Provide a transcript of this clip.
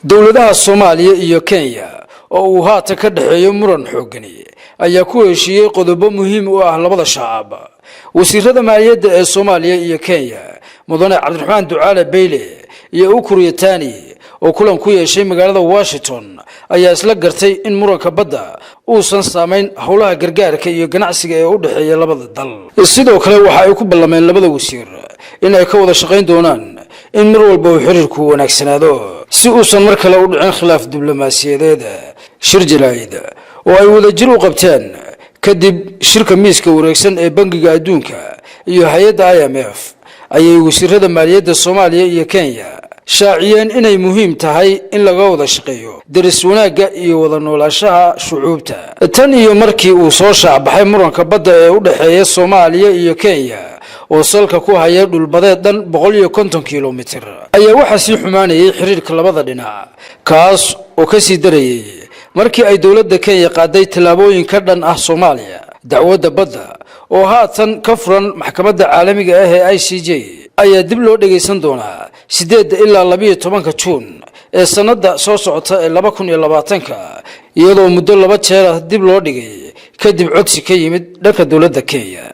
dowladaha Soomaaliya iyo Kenya oo uu haatan ka dhaxeeyo muran xoogani ayaa ku heshiiyay qodobo muhiim u ah labada shacab. wasiirada maaliyadda ee Soomaaliya iyo Kenya mudane Cabdiraxmaan Ducaale Beyle iyo Ukuriya Tani oo kulan ku yeeshay magaalada Washington ayaa isla gartay in muranka badda uusan saameyn howlaha gargaarka iyo ganacsiga ee u dhaxeeya labada dal. sidoo kale waxa ay ku ballameen labada wasiir in ay ka wada shaqeyn doonaan in mar walba uu xiriirku wanaagsanaado si uusan mar kale u dhicin khilaaf diblomaasiyadeed. shir jaraa'id oo ay wada jir u qabteen kadib shirka miiska wareegsan ee bangiga adduunka iyo hay'adda IMF ayay wasiirada maaliyadda Soomaaliya iyo Kenya shaaciyeen inay muhiim tahay in laga wada shaqeeyo daris wanaagga iyo wada noolaanshaha shucuubta. tan iyo markii uu soo shaabaxay muranka badda ee u dhaxeeya Soomaaliya iyo Kenya oo salka ku haya dhul badeed dhan 150 kiiloomitir ayaa waxa si xumaanayay xiriirka labada dhinac kaas oo ka sii darayay markii ay dawladda Kenya qaaday talaabooyin ka dhan ah Soomaaliya. dacwadda badda oo haatan ka furan maxkamadda caalamiga ah ee ICJ ayaa dib loo dhageysan doonaa 8 ilaa 12 Juun ee sanada soo socota ee 2020 iyadoo muddo 2 jeer dib loo dhigay kadib codsi ka yimid dhanka dawladda Kenya.